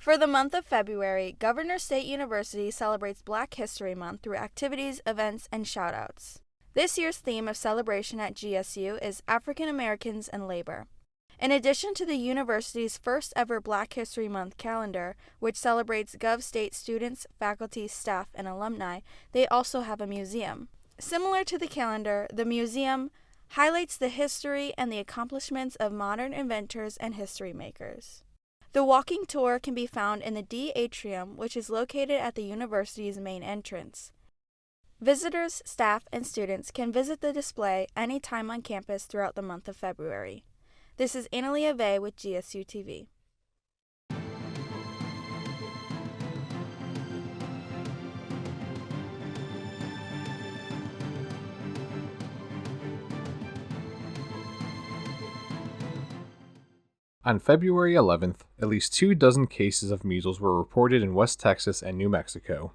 For the month of February, Governor State University celebrates Black History Month through activities, events, and shoutouts. This year's theme of celebration at GSU is African Americans and Labor. In addition to the university's first ever Black History Month calendar, which celebrates GovState students, faculty, staff, and alumni, they also have a museum. Similar to the calendar, the museum highlights the history and the accomplishments of modern inventors and history makers. The walking tour can be found in the D Atrium, which is located at the university's main entrance. Visitors, staff, and students can visit the display anytime on campus throughout the month of February. This is Annalie Ave with GSUTV. On February 11th, at least 24 cases of measles were reported in West Texas and New Mexico.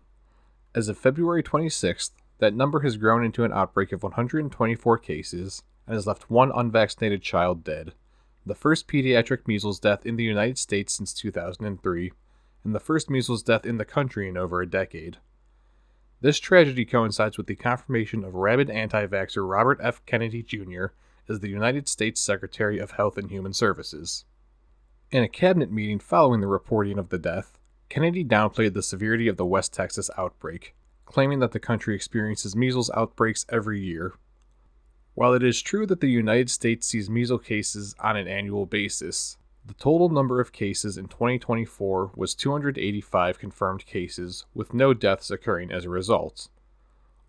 As of February 26th, that number has grown into an outbreak of 124 cases and has left one unvaccinated child dead, the first pediatric measles death in the United States since 2003, and the first measles death in the country in over a decade. This tragedy coincides with the confirmation of rabid anti-vaxxer Robert F. Kennedy Jr. as the United States Secretary of Health and Human Services. In a cabinet meeting following the reporting of the death, Kennedy downplayed the severity of the West Texas outbreak, claiming that the country experiences measles outbreaks every year. While it is true that the United States sees measles cases on an annual basis, the total number of cases in 2024 was 285 confirmed cases, with no deaths occurring as a result.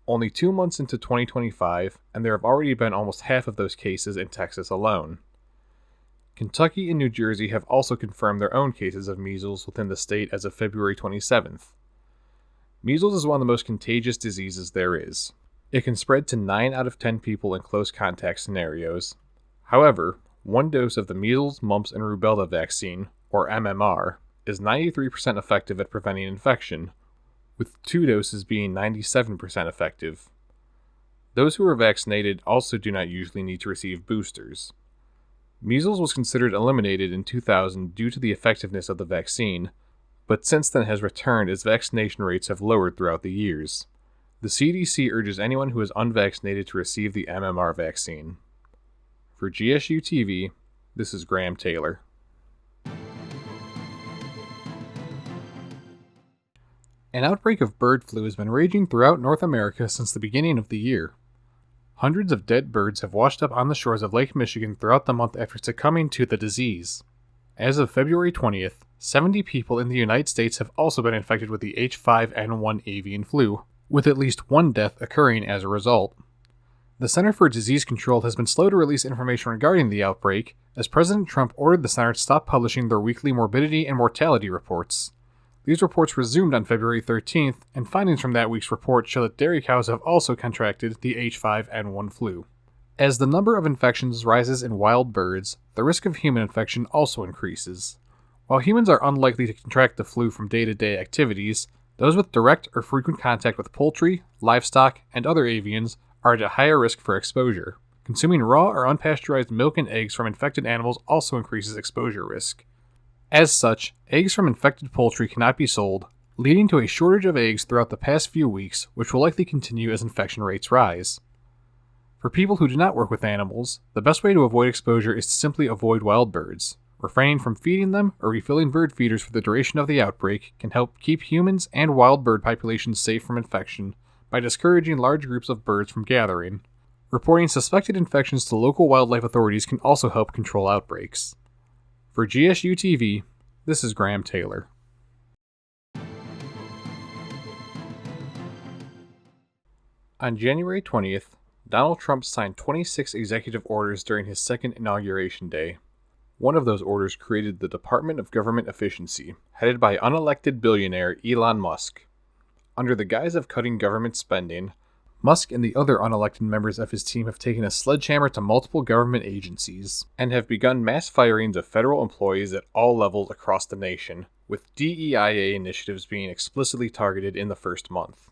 Only 2 months into 2025, and there have already been almost half of those cases in Texas alone. Kentucky and New Jersey have also confirmed their own cases of measles within the state as of February 27th. Measles is one of the most contagious diseases there is. It can spread to 9 out of 10 people in close contact scenarios. However, one dose of the measles, mumps, and rubella vaccine, or MMR, is 93% effective at preventing infection, with 2 doses being 97% effective. Those who are vaccinated also do not usually need to receive boosters. Measles was considered eliminated in 2000 due to the effectiveness of the vaccine, but since then has returned as vaccination rates have lowered throughout the years. The CDC urges anyone who is unvaccinated to receive the MMR vaccine. For GSU-TV, this is Graham Taylor. An outbreak of bird flu has been raging throughout North America since the beginning of the year. Hundreds of dead birds have washed up on the shores of Lake Michigan throughout the month after succumbing to the disease. As of February 20th, 70 people in the United States have also been infected with the H5N1 avian flu, with at least one death occurring as a result. The Center for Disease Control has been slow to release information regarding the outbreak, as President Trump ordered the center to stop publishing their weekly morbidity and mortality reports. These reports resumed on February 13th, and findings from that week's report show that dairy cows have also contracted the H5N1 flu. As the number of infections rises in wild birds, the risk of human infection also increases. While humans are unlikely to contract the flu from day-to-day activities, those with direct or frequent contact with poultry, livestock, and other avians are at a higher risk for exposure. Consuming raw or unpasteurized milk and eggs from infected animals also increases exposure risk. As such, eggs from infected poultry cannot be sold, leading to a shortage of eggs throughout the past few weeks, which will likely continue as infection rates rise. For people who do not work with animals, the best way to avoid exposure is to simply avoid wild birds. Refraining from feeding them or refilling bird feeders for the duration of the outbreak can help keep humans and wild bird populations safe from infection by discouraging large groups of birds from gathering. Reporting suspected infections to local wildlife authorities can also help control outbreaks. For GSU-TV, this is Graham Taylor. On January 20th, Donald Trump signed 26 executive orders during his second inauguration day. One of those orders created the Department of Government Efficiency, headed by unelected billionaire Elon Musk. Under the guise of cutting government spending, Musk and the other unelected members of his team have taken a sledgehammer to multiple government agencies and have begun mass firings of federal employees at all levels across the nation, with DEIA initiatives being explicitly targeted in the first month.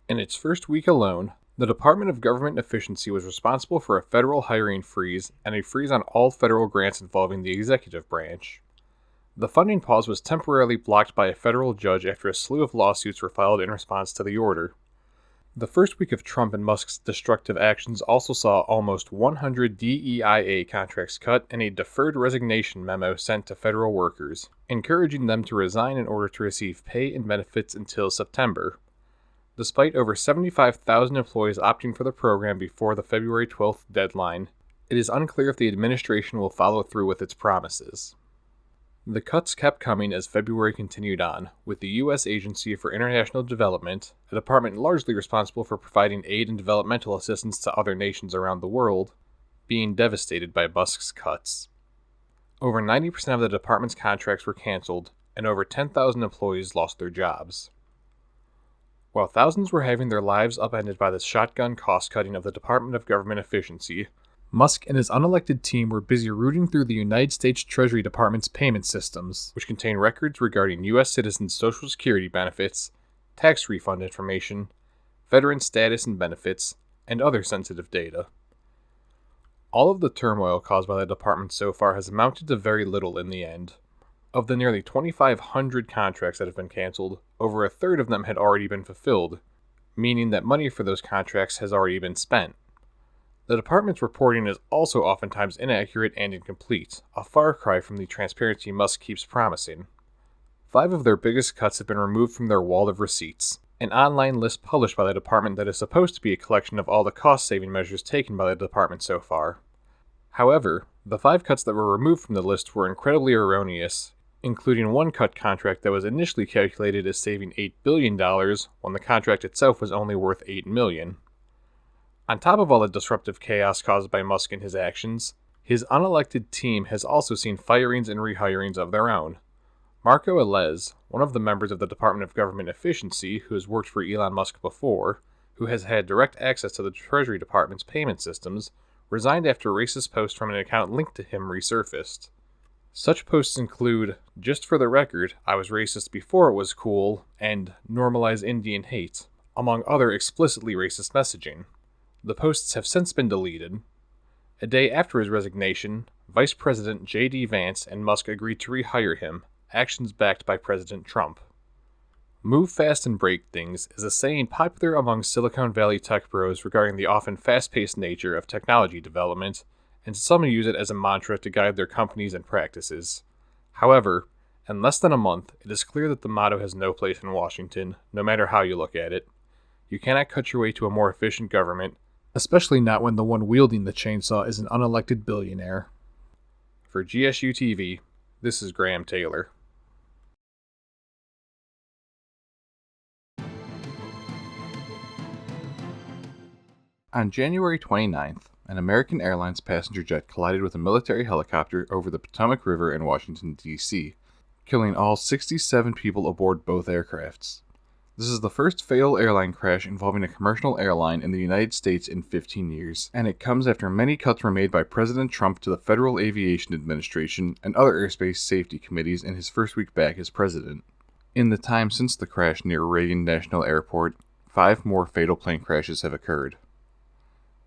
In its first week alone, the Department of Government Efficiency was responsible for a federal hiring freeze and a freeze on all federal grants involving the executive branch. The funding pause was temporarily blocked by a federal judge after a slew of lawsuits were filed in response to the order. The first week of Trump and Musk's destructive actions also saw almost 100 DEIA contracts cut and a deferred resignation memo sent to federal workers, encouraging them to resign in order to receive pay and benefits until September. Despite over 75,000 employees opting for the program before the February 12th deadline, it is unclear if the administration will follow through with its promises. The cuts kept coming as February continued on, with the U.S. Agency for International Development, a department largely responsible for providing aid and developmental assistance to other nations around the world, being devastated by Musk's cuts. Over 90% of the department's contracts were canceled, and over 10,000 employees lost their jobs. While thousands were having their lives upended by the shotgun cost-cutting of the Department of Government Efficiency, Musk and his unelected team were busy rooting through the United States Treasury Department's payment systems, which contain records regarding U.S. citizens' Social Security benefits, tax refund information, veteran status and benefits, and other sensitive data. All of the turmoil caused by the department so far has amounted to very little in the end. Of the nearly 2,500 contracts that have been canceled, over a third of them had already been fulfilled, meaning that money for those contracts has already been spent. The department's reporting is also oftentimes inaccurate and incomplete, a far cry from the transparency Musk keeps promising. 5 of their biggest cuts have been removed from their wall of receipts, an online list published by the department that is supposed to be a collection of all the cost-saving measures taken by the department so far. However, the 5 cuts that were removed from the list were incredibly erroneous, including one cut contract that was initially calculated as saving $8 billion when the contract itself was only worth $8 million. On top of all the disruptive chaos caused by Musk and his actions, his unelected team has also seen firings and rehirings of their own. Marco Alez, one of the members of the Department of Government Efficiency who has worked for Elon Musk before, who has had direct access to the Treasury Department's payment systems, resigned after racist posts from an account linked to him resurfaced. Such posts include, "Just for the record, I was racist before it was cool," and "Normalize Indian hate," among other explicitly racist messaging. The posts have since been deleted. A day after his resignation, Vice President J.D. Vance and Musk agreed to rehire him, actions backed by President Trump. "Move fast and break things" is a saying popular among Silicon Valley tech bros regarding the often fast-paced nature of technology development, and some use it as a mantra to guide their companies and practices. However, in less than a month, it is clear that the motto has no place in Washington, no matter how you look at it. You cannot cut your way to a more efficient government, especially not when the one wielding the chainsaw is an unelected billionaire. For GSUTV, this is Graham Taylor. On January 29th, an American Airlines passenger jet collided with a military helicopter over the Potomac River in Washington, D.C., killing all 67 people aboard both aircrafts. This is the first fatal airline crash involving a commercial airline in the United States in 15 years, and it comes after many cuts were made by President Trump to the Federal Aviation Administration and other airspace safety committees in his first week back as president. In the time since the crash near Reagan National Airport, 5 more fatal plane crashes have occurred.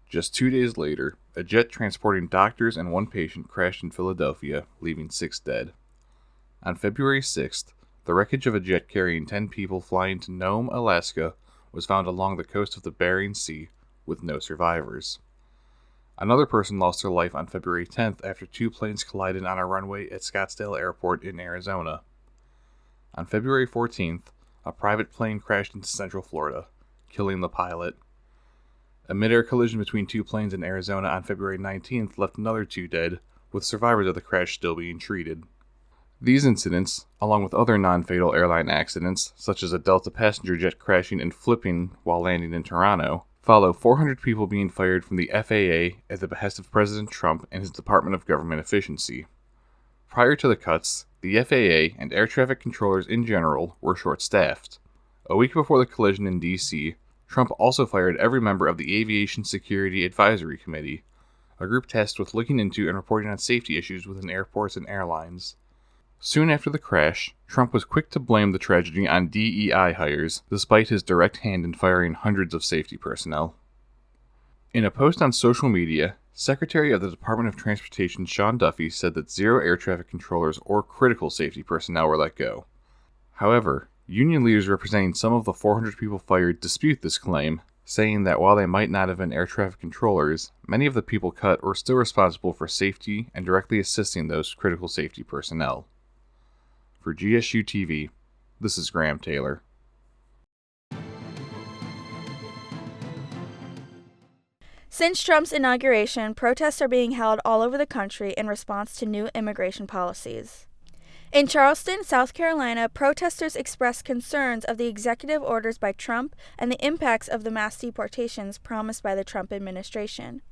Just 2 days later, a jet transporting doctors and 1 patient crashed in Philadelphia, leaving 6 dead. On February 6th, the wreckage of a jet carrying 10 people flying to Nome, Alaska, was found along the coast of the Bering Sea, with no survivors. Another person lost their life on February 10th after 2 planes collided on a runway at Scottsdale Airport in Arizona. On February 14th, a private plane crashed into Central Florida, killing the pilot. A mid-air collision between 2 planes in Arizona on February 19th left another 2 dead, with survivors of the crash still being treated. These incidents, along with other non-fatal airline accidents, such as a Delta passenger jet crashing and flipping while landing in Toronto, follow 400 people being fired from the FAA at the behest of President Trump and his Department of Government Efficiency. Prior to the cuts, the FAA and air traffic controllers in general were short-staffed. A week before the collision in D.C., Trump also fired every member of the Aviation Security Advisory Committee, a group tasked with looking into and reporting on safety issues within airports and airlines. Soon after the crash, Trump was quick to blame the tragedy on DEI hires, despite his direct hand in firing hundreds of safety personnel. In a post on social media, Secretary of the Department of Transportation Sean Duffy said that 0 air traffic controllers or critical safety personnel were let go. However, union leaders representing some of the 400 people fired dispute this claim, saying that while they might not have been air traffic controllers, many of the people cut were still responsible for safety and directly assisting those critical safety personnel. For GSUTV, this is Graham Taylor. Since Trump's inauguration, protests are being held all over the country in response to new immigration policies. In Charleston, South Carolina, protesters expressed concerns of the executive orders by Trump and the impacts of the mass deportations promised by the Trump administration.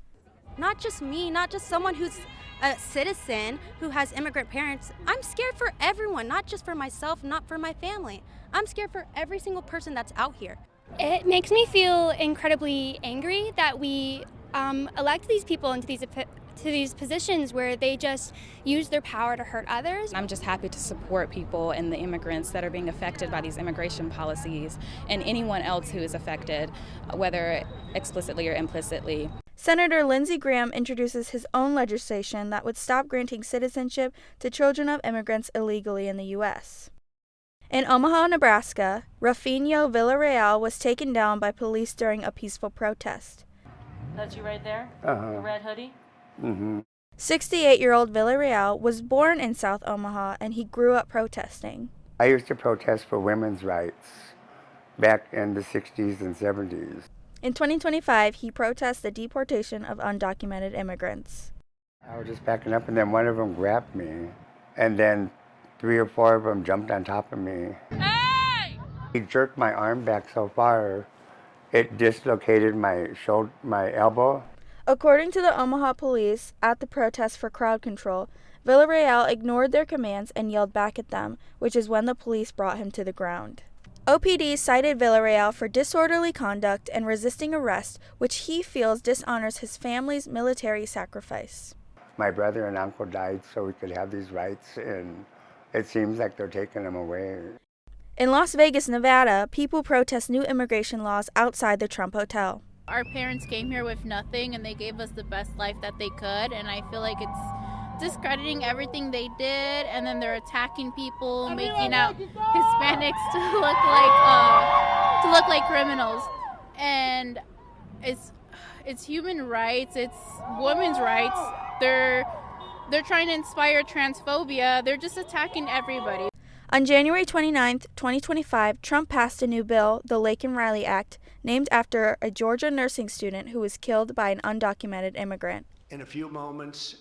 Not just me, not just someone who's a citizen who has immigrant parents. I'm scared for everyone, not just for myself, not for my family. I'm scared for every single person that's out here. It makes me feel incredibly angry that we elect these people into these positions where they just use their power to hurt others. I'm just happy to support people and the immigrants that are being affected by these immigration policies and anyone else who is affected, whether explicitly or implicitly. Senator Lindsey Graham introduces his own legislation that would stop granting citizenship to children of immigrants illegally in the U.S. In Omaha, Nebraska, Rufinho Villarreal was taken down by police during a peaceful protest. That's you right there? The red hoodie? 68-year-old Villarreal was born in South Omaha, and he grew up protesting. I used to protest for women's rights back in the 60s and 70s. In 2025, he protests the deportation of undocumented immigrants. I was just backing up, and then one of them grabbed me, and then 3 or 4 of them jumped on top of me. Hey! He jerked my arm back so far, it dislocated my elbow. According to the Omaha police, at the protest for crowd control, Villarreal ignored their commands and yelled back at them, which is when the police brought him to the ground. OPD cited Villarreal for disorderly conduct and resisting arrest, which he feels dishonors his family's military sacrifice. My brother and uncle died so we could have these rights, and it seems like they're taking them away. In Las Vegas, Nevada, people protest new immigration laws outside the Trump Hotel. Our parents came here with nothing and they gave us the best life that they could, and I feel like it's discrediting everything they did, and then they're attacking people, making out Hispanics to look like criminals. And it's human rights, it's women's rights. They're trying to inspire transphobia. They're just attacking everybody. On January 29, 2025, Trump passed a new bill, the Laken-Riley Act, named after a Georgia nursing student who was killed by an undocumented immigrant. In a few moments,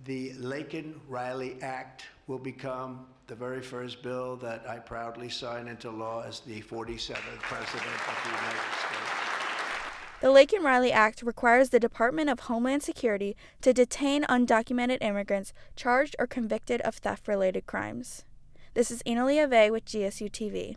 the Laken-Riley Act will become the very first bill that I proudly sign into law as the 47th President of the United States. The Laken-Riley Act requires the Department of Homeland Security to detain undocumented immigrants charged or convicted of theft-related crimes. This is Analia Vey with GSUTV.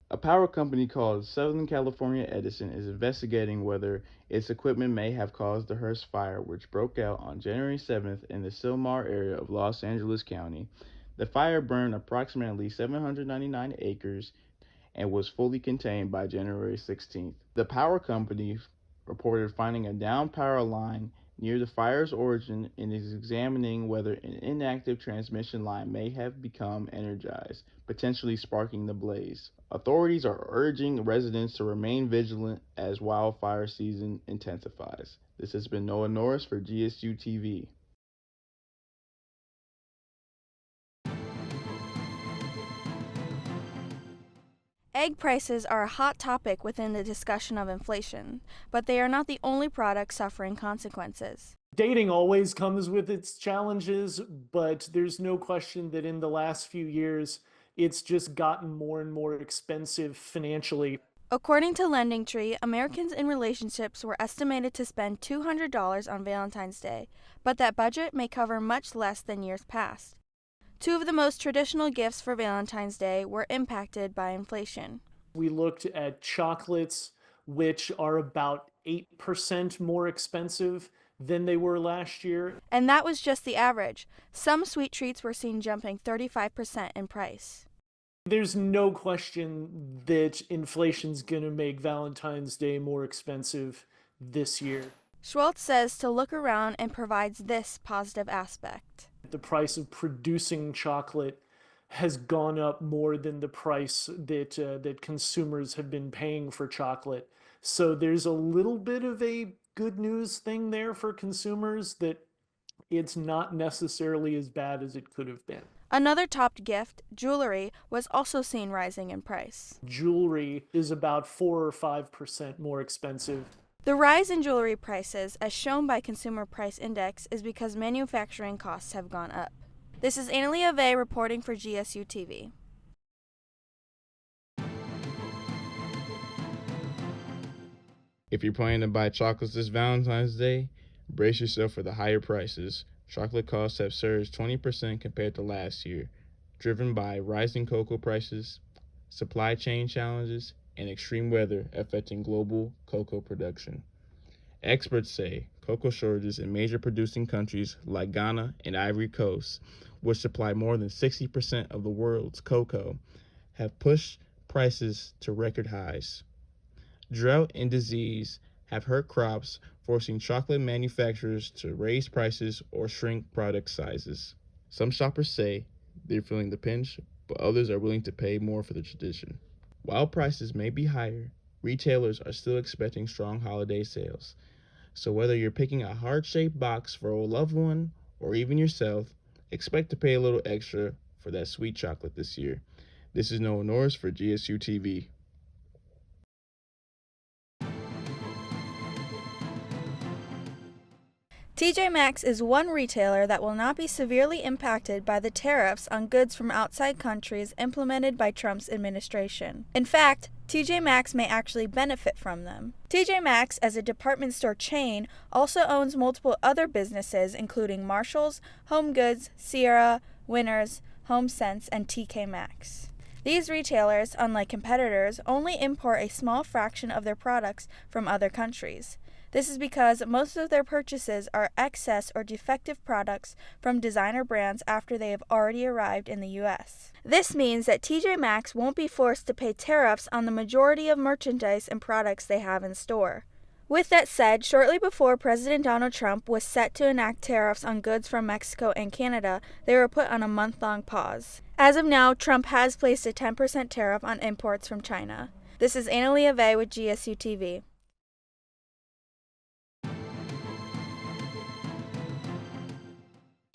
A power company called Southern California Edison is investigating whether its equipment may have caused the Hearst fire, which broke out on January 7th in the Sylmar area of Los Angeles County. The fire burned approximately 799 acres and was fully contained by January 16th. The power company reported finding a downed power line near the fire's origin and is examining whether an inactive transmission line may have become energized, potentially sparking the blaze. Authorities are urging residents to remain vigilant as wildfire season intensifies. This has been Noah Norris for GSU-TV. Egg prices are a hot topic within the discussion of inflation, but they are not the only product suffering consequences. Dating always comes with its challenges, but there's no question that in the last few years, it's just gotten more and more expensive financially. According to LendingTree, Americans in relationships were estimated to spend $200 on Valentine's Day, but that budget may cover much less than years past. Two of the most traditional gifts for Valentine's Day were impacted by inflation. We looked at chocolates, which are about 8% more expensive than they were last year. And that was just the average. Some sweet treats were seen jumping 35% in price. There's no question that inflation's going to make Valentine's Day more expensive this year. Schwartz says to look around and provides this positive aspect. The price of producing chocolate has gone up more than the price that consumers have been paying for chocolate. So there's a little bit of a good news thing there for consumers, that it's not necessarily as bad as it could have been. Another topped gift, jewelry, was also seen rising in price. Jewelry is about 4 or 5% more expensive. The rise in jewelry prices, as shown by Consumer Price Index, is because manufacturing costs have gone up. This is Annalie Ave reporting for GSUTV. If you're planning to buy chocolates this Valentine's Day, brace yourself for the higher prices. Chocolate costs have surged 20% compared to last year, driven by rising cocoa prices, supply chain challenges, and extreme weather affecting global cocoa production. Experts say cocoa shortages in major producing countries like Ghana and Ivory Coast, which supply more than 60% of the world's cocoa, have pushed prices to record highs. Drought and disease have hurt crops, forcing chocolate manufacturers to raise prices or shrink product sizes. Some shoppers say they're feeling the pinch, but others are willing to pay more for the tradition. While prices may be higher, retailers are still expecting strong holiday sales. So whether you're picking a heart-shaped box for a loved one or even yourself, expect to pay a little extra for that sweet chocolate this year. This is Noah Norris for GSUTV. TJ Maxx is one retailer that will not be severely impacted by the tariffs on goods from outside countries implemented by Trump's administration. In fact, TJ Maxx may actually benefit from them. TJ Maxx, as a department store chain, also owns multiple other businesses including Marshalls, Home Goods, Sierra, Winners, HomeSense, and TK Maxx. These retailers, unlike competitors, only import a small fraction of their products from other countries. This is because most of their purchases are excess or defective products from designer brands after they have already arrived in the U.S. This means that TJ Maxx won't be forced to pay tariffs on the majority of merchandise and products they have in store. With that said, shortly before President Donald Trump was set to enact tariffs on goods from Mexico and Canada, they were put on a month-long pause. As of now, Trump has placed a 10% tariff on imports from China. This is Annalie Ave with GSUTV.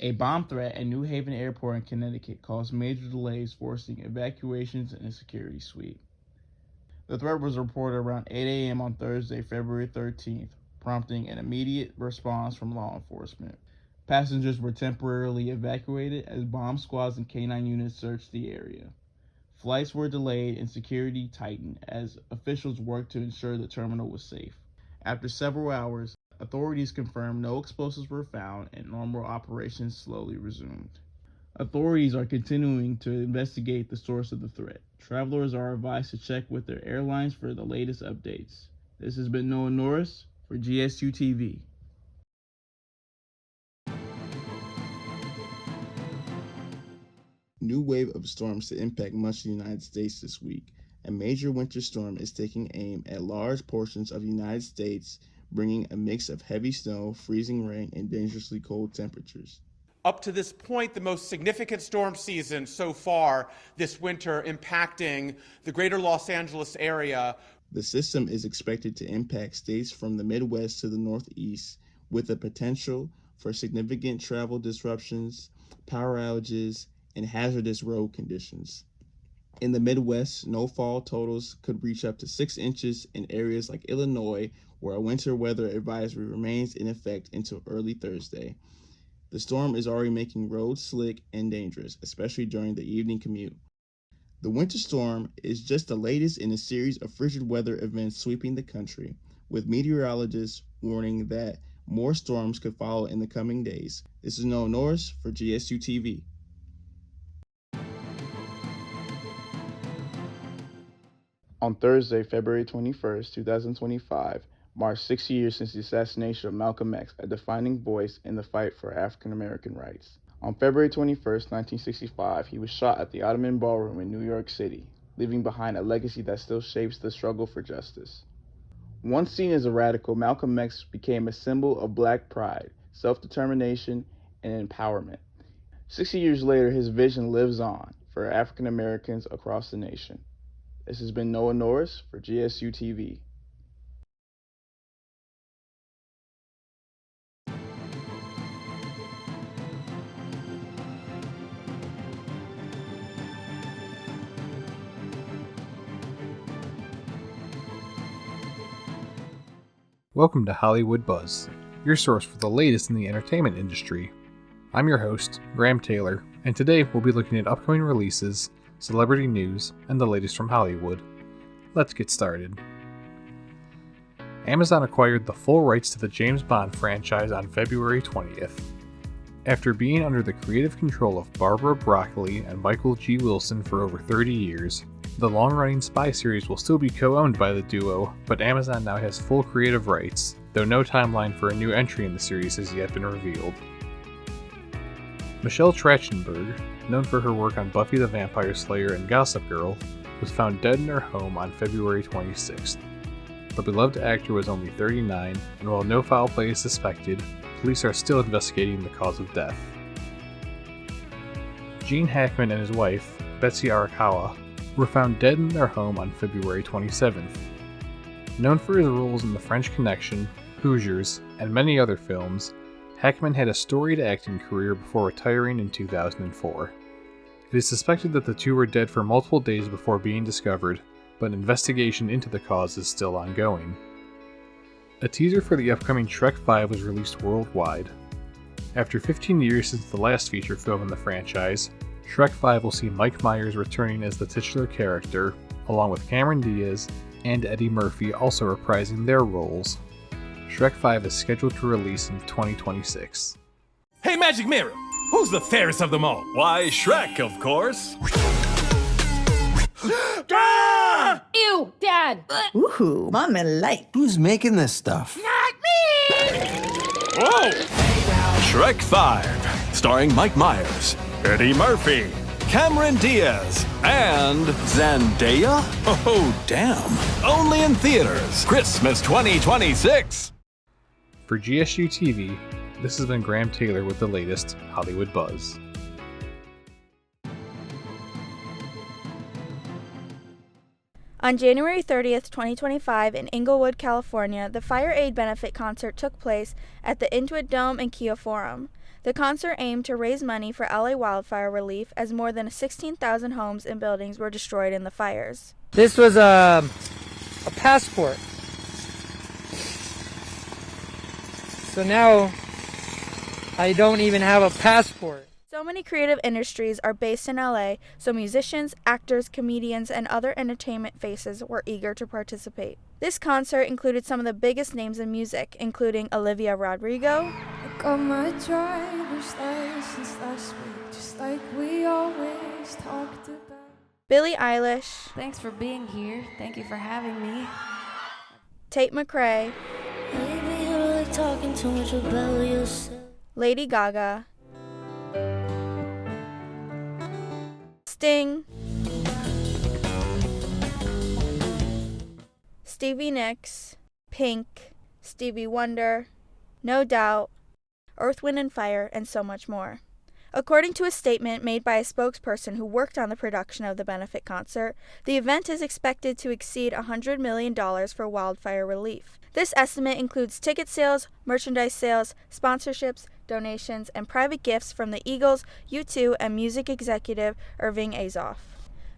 A bomb threat at New Haven Airport in Connecticut caused major delays, forcing evacuations and a security sweep. The threat was reported around 8 a.m. on Thursday, February 13th, prompting an immediate response from law enforcement. Passengers were temporarily evacuated as bomb squads and K-9 units searched the area. Flights were delayed and security tightened as officials worked to ensure the terminal was safe. After several hours, authorities confirmed no explosives were found and normal operations slowly resumed. Authorities are continuing to investigate the source of the threat. Travelers are advised to check with their airlines for the latest updates. This has been Noah Norris for GSUTV. New wave of storms to impact much of the United States this week. A major winter storm is taking aim at large portions of the United States, bringing a mix of heavy snow, freezing rain, and dangerously cold temperatures. Up to this point, the most significant storm season so far this winter impacting the greater Los Angeles area. The system is expected to impact states from the Midwest to the Northeast, with the potential for significant travel disruptions, power outages, and hazardous road conditions. In the Midwest, snowfall totals could reach up to 6 inches in areas like Illinois, where a winter weather advisory remains in effect until early Thursday. The storm is already making roads slick and dangerous, especially during the evening commute. The winter storm is just the latest in a series of frigid weather events sweeping the country, with meteorologists warning that more storms could follow in the coming days. This is Noah Norris for GSUTV. On Thursday, February 21st, 2025, marked 6 years since the assassination of Malcolm X, a defining voice in the fight for African American rights. On February 21st, 1965, he was shot at the Ottoman Ballroom in New York City, leaving behind a legacy that still shapes the struggle for justice. Once seen as a radical, Malcolm X became a symbol of black pride, self-determination, and empowerment. 60 years later, his vision lives on for African Americans across the nation. This has been Noah Norris for GSUTV. Welcome to Hollywood Buzz, your source for the latest in the entertainment industry. I'm your host, Graham Taylor, and today we'll be looking at upcoming releases, celebrity news, and the latest from Hollywood. Let's get started. Amazon acquired the full rights to the James Bond franchise on February 20th. After being under the creative control of Barbara Broccoli and Michael G. Wilson for over 30 years, the long-running spy series will still be co-owned by the duo, but Amazon now has full creative rights, though no timeline for a new entry in the series has yet been revealed. Michelle Trachtenberg, known for her work on Buffy the Vampire Slayer and Gossip Girl, was found dead in her home on February 26th. The beloved actor was only 39, and while no foul play is suspected, police are still investigating the cause of death. Gene Hackman and his wife, Betsy Arakawa, were found dead in their home on February 27th. Known for his roles in The French Connection, Hoosiers, and many other films, Hackman had a storied acting career before retiring in 2004. It is suspected that the two were dead for multiple days before being discovered, but an investigation into the cause is still ongoing. A teaser for the upcoming Shrek 5 was released worldwide. After 15 years since the last feature film in the franchise, Shrek 5 will see Mike Myers returning as the titular character, along with Cameron Diaz and Eddie Murphy also reprising their roles. Shrek 5 is scheduled to release in 2026. Hey, Magic Mirror! Who's the fairest of them all? Why, Shrek, of course. Ah! Ew, Dad! Ooh, Mommy like. Who's making this stuff? Not me! Whoa! Shrek 5, starring Mike Myers, Eddie Murphy, Cameron Diaz, and Zendaya? Oh, damn. Only in theaters, Christmas 2026. For GSU TV, this has been Graham Taylor with the latest Hollywood Buzz. On January 30th, 2025, in Inglewood, California, the Fire Aid benefit concert took place at the Intuit Dome and Kia Forum. The concert aimed to raise money for LA wildfire relief as more than 16,000 homes and buildings were destroyed in the fires. This was a passport. So now I don't even have a passport. So many creative industries are based in LA, so musicians, actors, comedians, and other entertainment faces were eager to participate. This concert included some of the biggest names in music, including Olivia Rodrigo, I got my driver's license last week, just like we always talked about. Billie Eilish, Thanks for being here. Thank you for having me. Tate McRae, Maybe you like talking too much about yourself. Lady Gaga, Sting, Stevie Nicks, Pink, Stevie Wonder, No Doubt, Earth, Wind & Fire, and so much more. According to a statement made by a spokesperson who worked on the production of the benefit concert, the event is expected to exceed $100 million for wildfire relief. This estimate includes ticket sales, merchandise sales, sponsorships, donations, and private gifts from the Eagles, U2, and music executive Irving Azoff.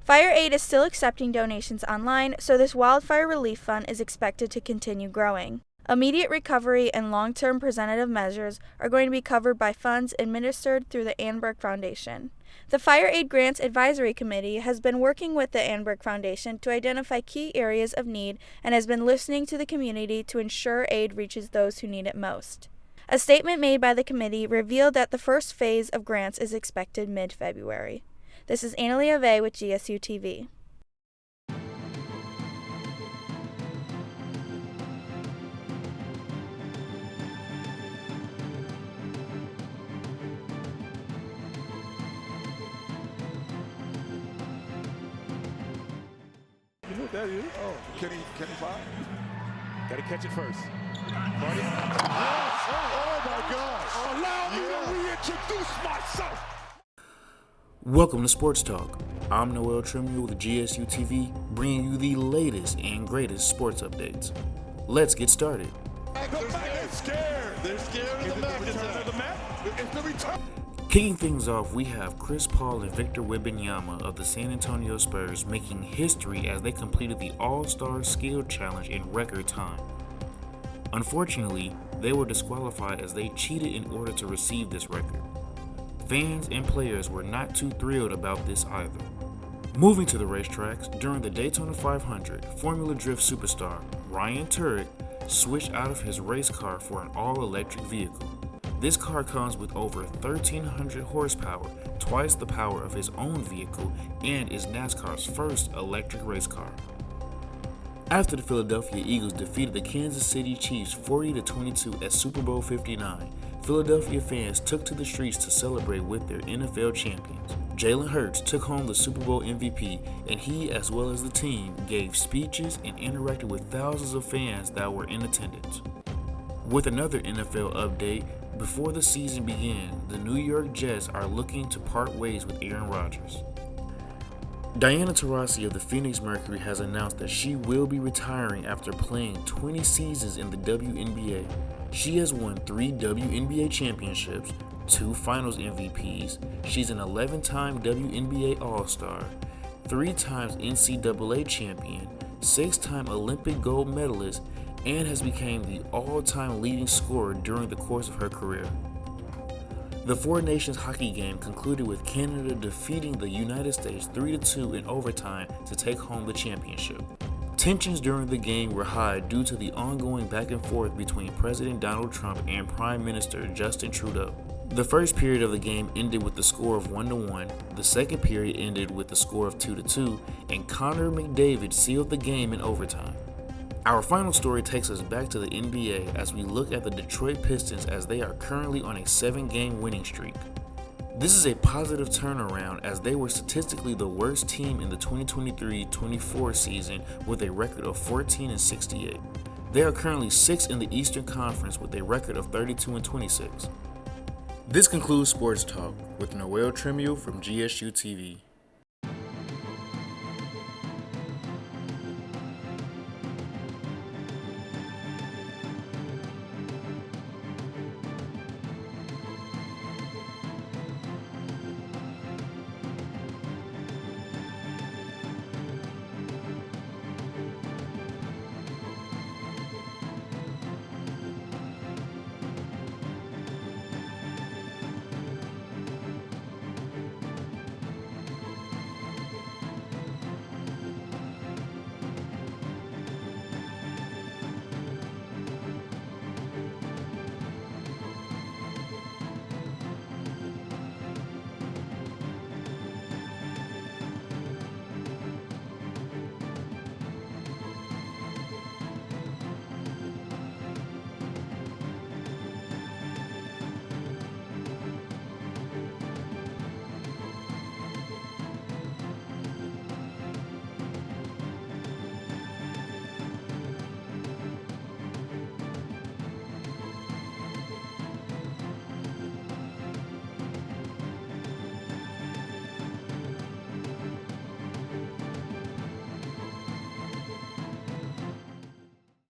Fire Aid is still accepting donations online, so this wildfire relief fund is expected to continue growing. Immediate recovery and long-term preventative measures are going to be covered by funds administered through the Annenberg Foundation. The Fire Aid Grants Advisory Committee has been working with the Annenberg Foundation to identify key areas of need and has been listening to the community to ensure aid reaches those who need it most. A statement made by the committee revealed that the first phase of grants is expected mid-February. This is Annalie Ave with GSU TV. that is. Oh, can he fly? Got to catch it first. Yes. Oh my gosh. Allow me to reintroduce myself. Welcome to Sports Talk. I'm Noel Tremio with GSUTV, bringing you the latest and greatest sports updates. Let's get started. They're scared. They're scared of the map. It's the return. Kicking things off, we have Chris Paul and Victor Wembanyama of the San Antonio Spurs making history as they completed the All-Star Skill Challenge in record time. Unfortunately, they were disqualified as they cheated in order to receive this record. Fans and players were not too thrilled about this either. Moving to the racetracks, during the Daytona 500, Formula Drift superstar Ryan Turek switched out of his race car for an all-electric vehicle. This car comes with over 1,300 horsepower, twice the power of his own vehicle, and is NASCAR's first electric race car. After the Philadelphia Eagles defeated the Kansas City Chiefs 40-22 at Super Bowl 59, Philadelphia fans took to the streets to celebrate with their NFL champions. Jalen Hurts took home the Super Bowl MVP, and he, as well as the team, gave speeches and interacted with thousands of fans that were in attendance. With another NFL update, before the season began, the New York Jets are looking to part ways with Aaron Rodgers. Diana Taurasi of the Phoenix Mercury has announced that she will be retiring after playing 20 seasons in the WNBA. She has won 3 WNBA championships, 2 Finals MVPs, she's an 11-time WNBA All-Star, 3 times NCAA champion, 6-time Olympic gold medalist, and has become the all-time leading scorer during the course of her career. The Four Nations hockey game concluded with Canada defeating the United States 3-2 in overtime to take home the championship. Tensions during the game were high due to the ongoing back and forth between President Donald Trump and Prime Minister Justin Trudeau. The first period of the game ended with the score of 1-1, the second period ended with the score of 2-2, and Connor McDavid sealed the game in overtime. Our final story takes us back to the NBA as we look at the Detroit Pistons as they are currently on a 7-game winning streak. This is a positive turnaround as they were statistically the worst team in the 2023-24 season with a record of 14-68. They are currently 6th in the Eastern Conference with a record of 32-26. This concludes Sports Talk with Noel Tremio from GSUTV.